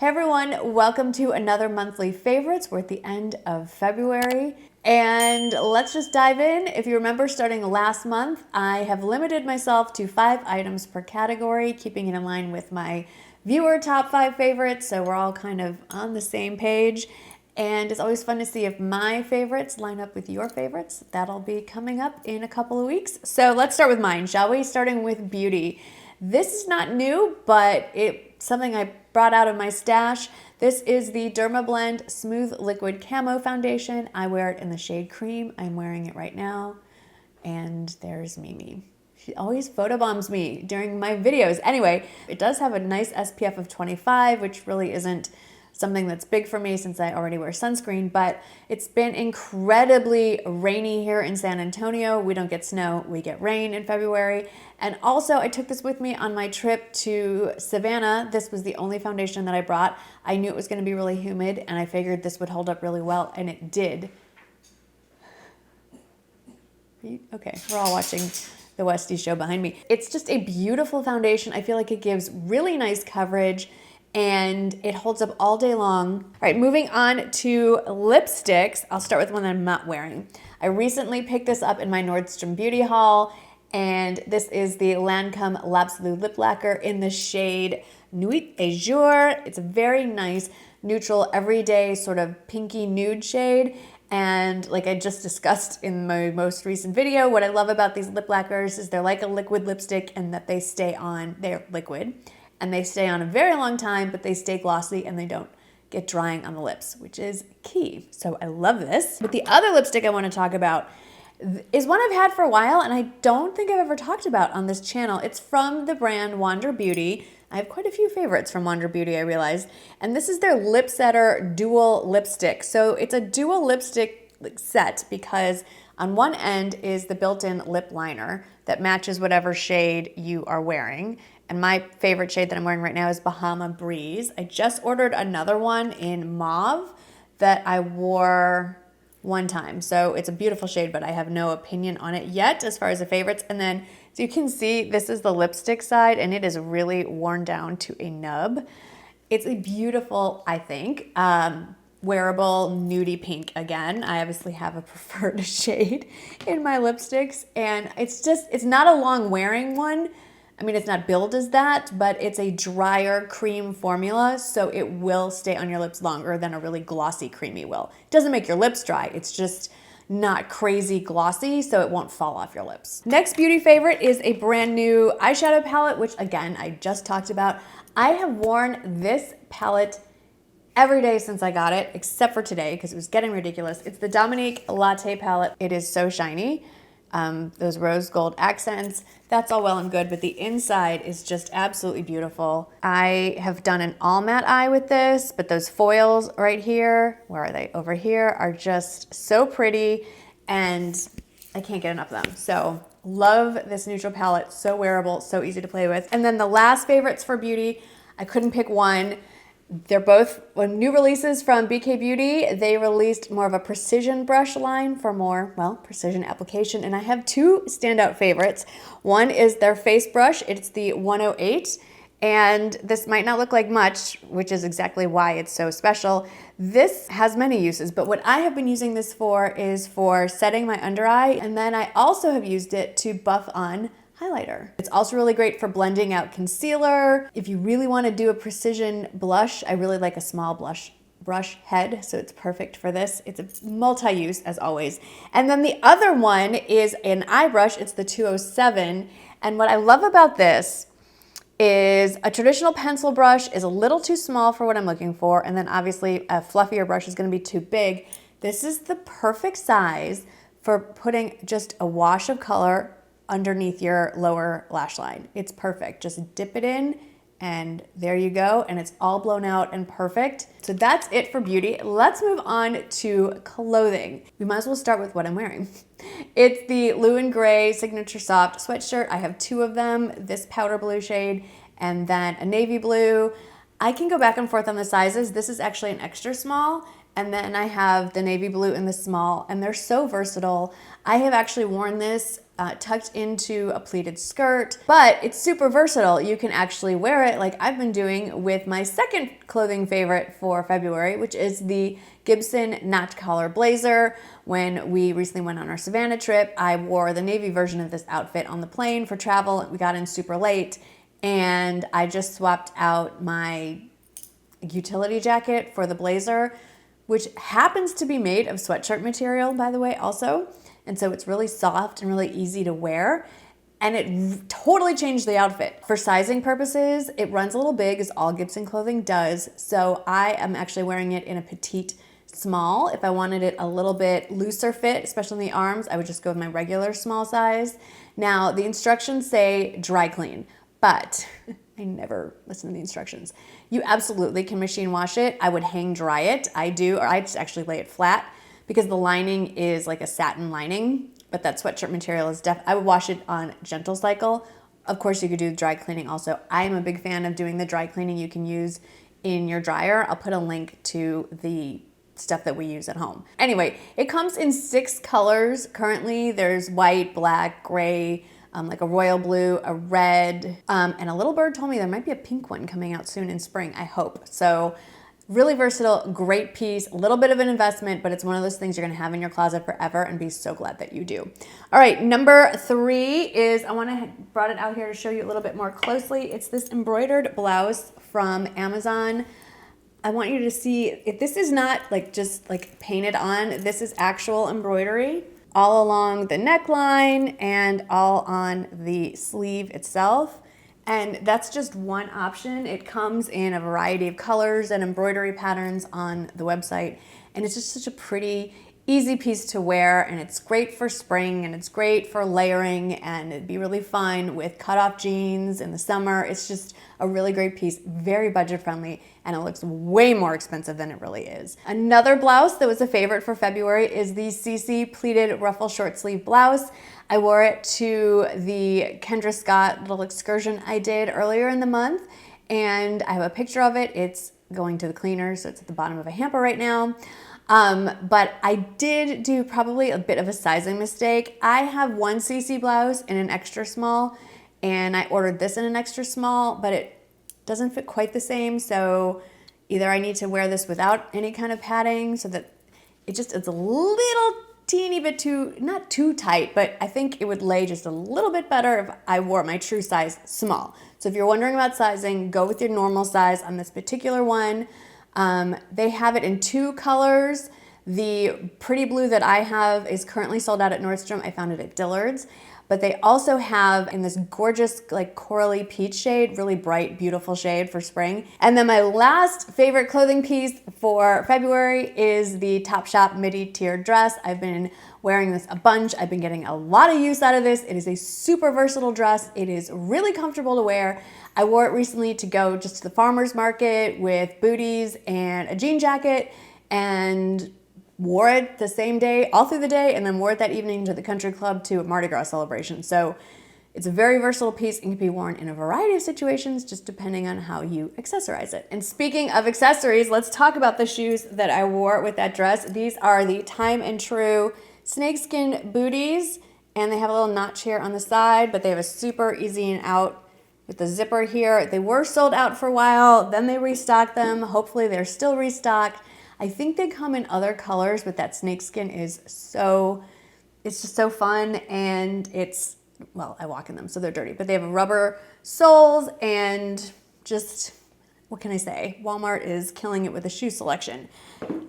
Hey everyone, welcome to another monthly favorites. We're at the end of February and let's just dive in. If you remember, starting last month, I have limited myself to 5 items per category, keeping it in line with my viewer top 5 favorites, so we're all kind of on the same page. And it's always fun to see if my favorites line up with your favorites. That'll be coming up in a couple of weeks. So let's start with mine, shall we? Starting with beauty. This is not new, but it's something I brought out of my stash. This is the Dermablend Smooth Liquid Camo Foundation. I wear it in the shade Cream. I'm wearing it right now. And there's Mimi. She always photobombs me during my videos. Anyway, it does have a nice SPF of 25, which really isn't something that's big for me since I already wear sunscreen, but it's been incredibly rainy here in San Antonio. We don't get snow, we get rain in February. And also I took this with me on my trip to Savannah. This was the only foundation that I brought. I knew it was gonna be really humid and I figured this would hold up really well, and it did. Okay, we're all watching the Westie show behind me. It's just a beautiful foundation. I feel like it gives really nice coverage and it holds up all day long. All right, moving on to lipsticks. I'll start with one that I'm not wearing. I recently picked this up in my Nordstrom beauty haul, and this is the Lancome L'Absolu Lip Lacquer in the shade Nuit et Jour. It's a very nice, neutral, everyday sort of pinky nude shade. And like I just discussed in my most recent video, what I love about these lip lacquers is they're like a liquid lipstick and that they stay on, they're liquid. And they stay on a very long time, but they stay glossy and they don't get drying on the lips, which is key. So I love this. But the other lipstick I want to talk about is one I've had for a while and I don't think I've ever talked about on this channel. It's from the brand Wander Beauty. I have quite a few favorites from Wander Beauty, I realized. And this is their Lip Setter Dual Lipstick. So it's a dual lipstick set because on one end is the built-in lip liner that matches whatever shade you are wearing. And my favorite shade that I'm wearing right now is Bahama Breeze. I just ordered another one in mauve that I wore one time. So it's a beautiful shade, but I have no opinion on it yet as far as the favorites. And then, so you can see, this is the lipstick side and it is really worn down to a nub. It's a beautiful, I think, wearable nudie pink. Again, I obviously have a preferred shade in my lipsticks, and it's not a long wearing one. I mean, it's not billed as that, but it's a drier cream formula, so it will stay on your lips longer than a really glossy creamy will. It doesn't make your lips dry, it's just not crazy glossy, so it won't fall off your lips. Next beauty favorite is a brand new eyeshadow palette, which again, I just talked about. I have worn this palette every day since I got it, except for today, because it was getting ridiculous. It's the Dominique Latte palette. It is so shiny. Those rose gold accents, that's all well and good, but the inside is just absolutely beautiful. I have done an all matte eye with this, but those foils right here, where are they? Over here, are just so pretty and I can't get enough of them. So love this neutral palette, so wearable, so easy to play with. And then the last favorites for beauty, I couldn't pick one. They're both new releases from BK Beauty. They released more of a precision brush line for more, well, precision application. And I have 2 standout favorites. One is their face brush. It's the 108. And this might not look like much, which is exactly why it's so special. This has many uses, but what I have been using this for is for setting my under eye. And then I also have used it to buff on highlighter. It's also really great for blending out concealer. If you really want to do a precision blush, I really like a small brush head, so it's perfect for this. It's a multi-use as always. And then the other one is an eye brush. It's the 207. And what I love about this is a traditional pencil brush is a little too small for what I'm looking for. And then obviously a fluffier brush is going to be too big. This is the perfect size for putting just a wash of color underneath your lower lash line. It's perfect. Just dip it in and there you go. And it's all blown out and perfect. So that's it for beauty. Let's move on to clothing. We might as well start with what I'm wearing. It's the Lou & Grey Signature Soft sweatshirt. I have 2 of them, this powder blue shade and then a navy blue. I can go back and forth on the sizes. This is actually an extra small. And then I have the navy blue and the small, and they're so versatile. I have actually worn this tucked into a pleated skirt, but it's super versatile. You can actually wear it like I've been doing with my second clothing favorite for February, which is the Gibson knot collar blazer. When we recently went on our Savannah trip, I wore the navy version of this outfit on the plane for travel. We got in super late, and I just swapped out my utility jacket for the blazer, which happens to be made of sweatshirt material, by the way, also. And so it's really soft and really easy to wear. And it totally changed the outfit. For sizing purposes, it runs a little big, as all Gibson clothing does. So I am actually wearing it in a petite small. If I wanted it a little bit looser fit, especially in the arms, I would just go with my regular small size. Now, the instructions say dry clean, but I never listen to the instructions. You absolutely can machine wash it. I would hang dry it. I do, or I just actually lay it flat because the lining is like a satin lining, but that sweatshirt material is I would wash it on gentle cycle. Of course, you could do dry cleaning also. I am a big fan of doing the dry cleaning you can use in your dryer. I'll put a link to the stuff that we use at home. Anyway, it comes in 6 colors. Currently, there's white, black, gray, like a royal blue, a red, and a little bird told me there might be a pink one coming out soon in spring, I hope. So really versatile, great piece, a little bit of an investment, but it's one of those things you're gonna have in your closet forever and be so glad that you do. All right, number 3 is, brought it out here to show you a little bit more closely. It's this embroidered blouse from Amazon. I want you to see, if this is not like just like painted on, this is actual embroidery all along the neckline and all on the sleeve itself. And that's just one option. It comes in a variety of colors and embroidery patterns on the website. And it's just such a pretty, easy piece to wear. And it's great for spring, and it's great for layering, and it'd be really fun with cutoff jeans in the summer. It's just a really great piece, very budget friendly, and it looks way more expensive than it really is. Another blouse that was a favorite for February is the CC pleated ruffle short sleeve blouse. I wore it to the Kendra Scott little excursion I did earlier in the month, and I have a picture of it. It's going to the cleaner, so it's at the bottom of a hamper right now. But I did do probably a bit of a sizing mistake. I have one CC blouse in an extra small, and I ordered this in an extra small, but it doesn't fit quite the same. So either I need to wear this without any kind of padding so that it's a little teeny bit too, not too tight, but I think it would lay just a little bit better if I wore my true size small. So if you're wondering about sizing, go with your normal size on this particular one. They have it in 2 colors. The pretty blue that I have is currently sold out at Nordstrom. I found it at Dillard's. But they also have in this gorgeous like corally peach shade, really bright, beautiful shade for spring. And then my last favorite clothing piece for February is the Topshop midi tiered dress. I've been wearing this a bunch. I've been getting a lot of use out of this. It is a super versatile dress. It is really comfortable to wear. I wore it recently to go just to the farmer's market with booties and a jean jacket, and wore it the same day, all through the day, and then wore it that evening to the country club to a Mardi Gras celebration. So it's a very versatile piece and can be worn in a variety of situations, just depending on how you accessorize it. And speaking of accessories, let's talk about the shoes that I wore with that dress. These are the Time and True snakeskin booties, and they have a little notch here on the side, but they have a super easy and out with the zipper here. They were sold out for a while, then they restocked them. Hopefully they're still restocked. I think they come in other colors, but that snakeskin is it's just so fun, and well, I walk in them, so they're dirty, but they have rubber soles, and just, what can I say? Walmart is killing it with the shoe selection.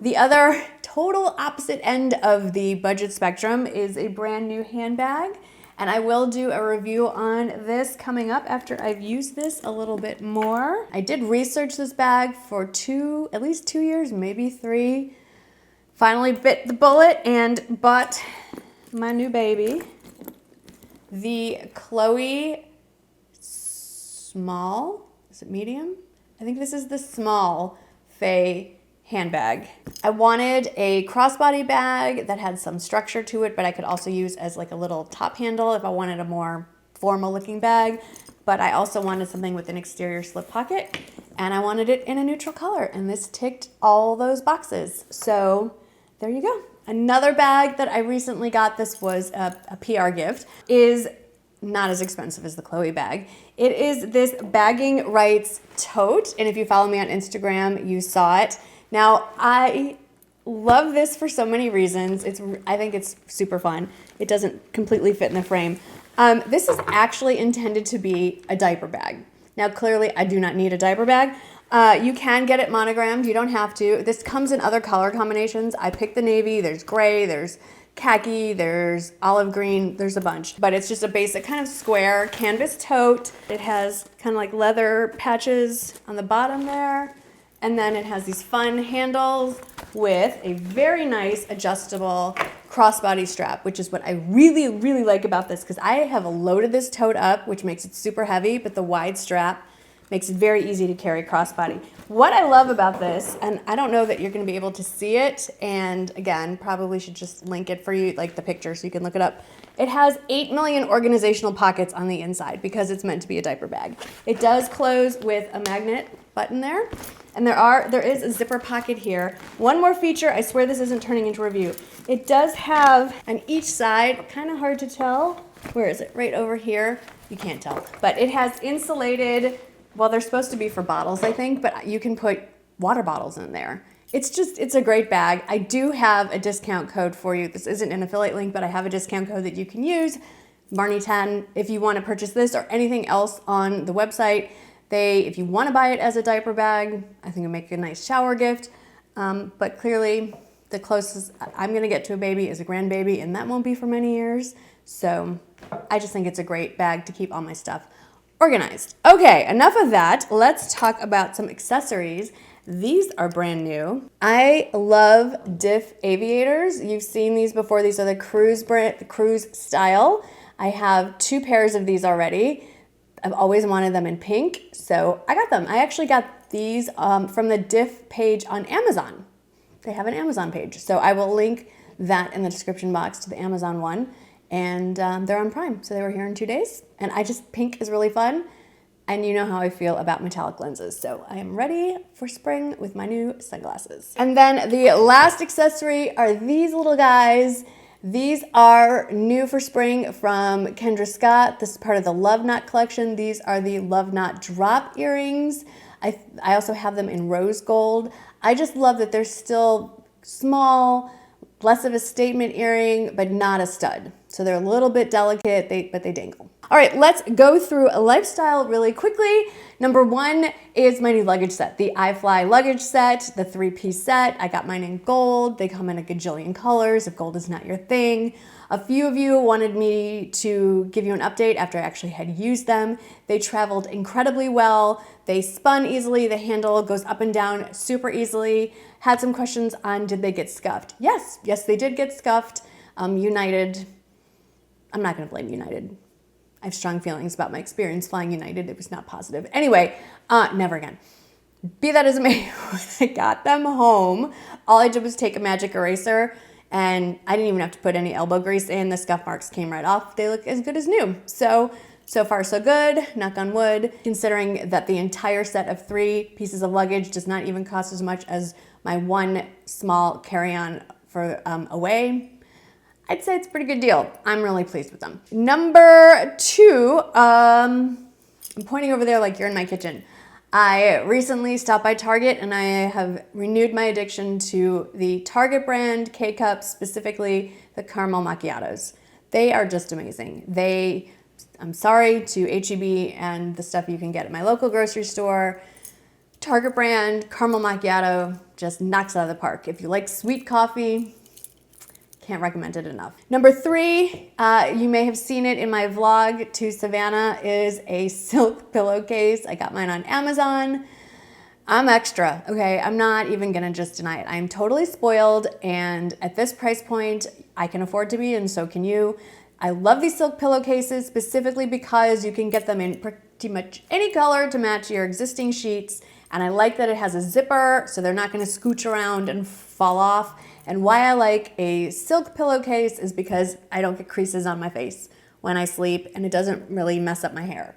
The other total opposite end of the budget spectrum is a brand new handbag. And I will do a review on this coming up after I've used this a little bit more. I did research this bag for at least 2 years, maybe 3. Finally bit the bullet and bought my new baby, the Chloe small, is it medium? I think this is the small Faye handbag. I wanted a crossbody bag that had some structure to it, but I could also use as like a little top handle if I wanted a more formal looking bag. But I also wanted something with an exterior slip pocket, and I wanted it in a neutral color, and this ticked all those boxes. So there you go. Another bag that I recently got, this was a PR gift, is not as expensive as the Chloe bag. It is this Bagging Rights tote, and if you follow me on Instagram, you saw it. Now, I love this for so many reasons. I think it's super fun. It doesn't completely fit in the frame. This is actually intended to be a diaper bag. Now, clearly, I do not need a diaper bag. You can get it monogrammed. You don't have to. This comes in other color combinations. I picked the navy. There's gray. There's khaki. There's olive green. There's a bunch. But it's just a basic kind of square canvas tote. It has kind of like leather patches on the bottom there. And then it has these fun handles with a very nice adjustable crossbody strap, which is what I really, really like about this, because I have loaded this tote up, which makes it super heavy, but the wide strap makes it very easy to carry crossbody. What I love about this, and I don't know that you're going to be able to see it, and again, probably should just link it for you, like the picture, so you can look it up. It has 8 million organizational pockets on the inside because it's meant to be a diaper bag. It does close with a magnet button there, and there is a zipper pocket here. One more feature, I swear this isn't turning into a review. It does have on each side, kind of hard to tell, where is it? Right over here. You can't tell, but it has insulated. Well, they're supposed to be for bottles, I think, but you can put water bottles in there. It's a great bag. I do have a discount code for you. This isn't an affiliate link, but I have a discount code that you can use, Marnie10, if you want to purchase this or anything else on the website. If you want to buy it as a diaper bag, I think it'll make a nice shower gift. But clearly, the closest I'm going to get to a baby is a grandbaby, and that won't be for many years. So I just think it's a great bag to keep all my stuff organized. Okay, enough of that. Let's talk about some accessories. These are brand new. I love Diff Aviators. You've seen these before. These are the cruise brand, the cruise style. I have 2 pairs of these already. I've always wanted them in pink, so I got them. I actually got these from the Diff page on Amazon. They have an Amazon page, so I will link that in the description box to the Amazon one. And they're on Prime, so they were here in 2 days. And pink is really fun. And you know how I feel about metallic lenses. So I am ready for spring with my new sunglasses. And then the last accessory are these little guys. These are new for spring from Kendra Scott. This is part of the Love Knot collection. These are the Love Knot drop earrings. I also have them in rose gold. I just love that they're still small, less of a statement earring, but not a stud. So they're a little bit delicate, but they dangle. All right, let's go through a lifestyle really quickly. Number 1 is my new luggage set, the iFly luggage set, the 3-piece set. I got mine in gold. They come in a gajillion colors if gold is not your thing. A few of you wanted me to give you an update after I actually had used them. They traveled incredibly well. They spun easily. The handle goes up and down super easily. Had some questions on did they get scuffed? Yes, they did get scuffed. United, I'm not going to blame United. I have strong feelings about my experience flying United. It was not positive. Anyway, never again. Be that as it may, when I got them home, all I did was take a magic eraser, and I didn't even have to put any elbow grease in. The scuff marks came right off. They look as good as new. So far so good, knock on wood. Considering that the entire set of 3 pieces of luggage does not even cost as much as my 1 small carry-on for away, I'd say it's a pretty good deal. I'm really pleased with them. Number 2, I'm pointing over there like you're in my kitchen. I recently stopped by Target and I have renewed my addiction to the Target brand K-Cups, specifically the caramel macchiatos. They are just amazing. I'm sorry to H-E-B and the stuff you can get at my local grocery store. Target brand caramel macchiato just knocks it out of the park. If you like sweet coffee, can't recommend it enough. Number 3, you may have seen it in my vlog to Savannah, is a silk pillowcase. I got mine on Amazon. I'm extra, okay? I'm not even gonna just deny it. I'm totally spoiled, and at this price point, I can afford to be, and so can you. I love these silk pillowcases specifically because you can get them in pretty much any color to match your existing sheets, and I like that it has a zipper, so they're not gonna scooch around and fall off. And why I like a silk pillowcase is because I don't get creases on my face when I sleep, and it doesn't really mess up my hair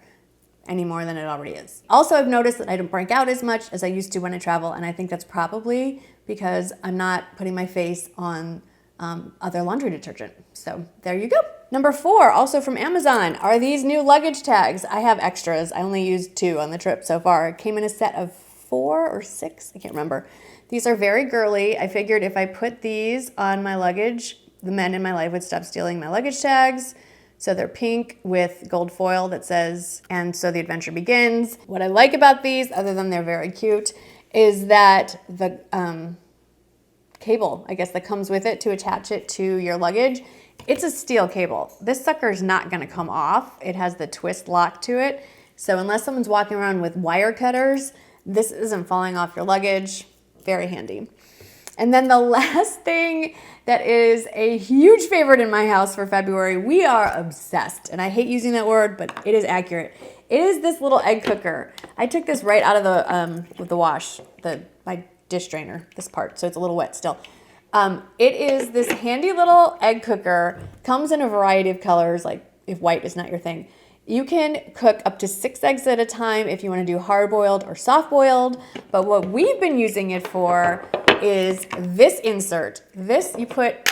any more than it already is. Also, I've noticed that I don't break out as much as I used to when I travel, and I think that's probably because I'm not putting my face on other laundry detergent. So there you go. Number 4, also from Amazon, are these new luggage tags. I have extras. I only used 2 on the trip so far. It came in a set of 4 or 6, I can't remember. These are very girly. I figured if I put these on my luggage, the men in my life would stop stealing my luggage tags. So they're pink with gold foil that says, "And so the adventure begins." What I like about these, other than they're very cute, is that the cable, I guess, that comes with it to attach it to your luggage, it's a steel cable. This sucker's not gonna come off. It has the twist lock to it. So unless someone's walking around with wire cutters, this isn't falling off your luggage. Very handy. And then the last thing that is a huge favorite in my house for February, we are obsessed. And I hate using that word, but it is accurate. It is this little egg cooker. I took this right out of the wash, my dish drainer, this part, so it's a little wet still. It is this handy little egg cooker, comes in a variety of colors, like if white is not your thing. You can cook up to 6 eggs at a time if you want to do hard-boiled or soft-boiled, but what we've been using it for is this insert. This you put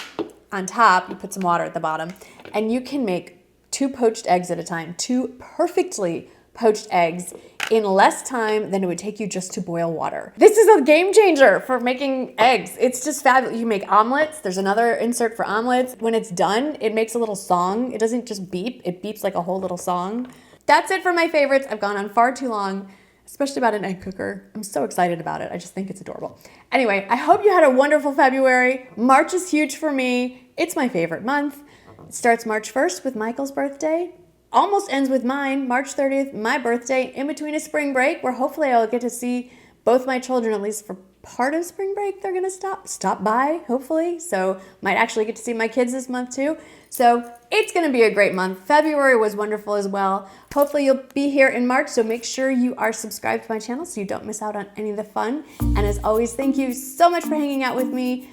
on top, you put some water at the bottom, and you can make 2 poached eggs at a time, 2 perfectly poached eggs in less time than it would take you just to boil water. This is a game changer for making eggs. It's just fabulous. You can make omelets. There's another insert for omelets. When it's done, it makes a little song. It doesn't just beep. It beeps like a whole little song. That's it for my favorites. I've gone on far too long, especially about an egg cooker. I'm so excited about it. I just think it's adorable. Anyway, I hope you had a wonderful February. March is huge for me. It's my favorite month. It starts March 1st with Michael's birthday. Almost ends with mine, March 30th, my birthday, in between a spring break where hopefully I'll get to see both my children, at least for part of spring break. They're gonna stop by, hopefully. So might actually get to see my kids this month too. So it's gonna be a great month. February was wonderful as well. Hopefully you'll be here in March, so make sure you are subscribed to my channel so you don't miss out on any of the fun. And as always, thank you so much for hanging out with me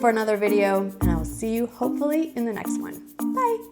for another video, and I will see you hopefully in the next one. Bye.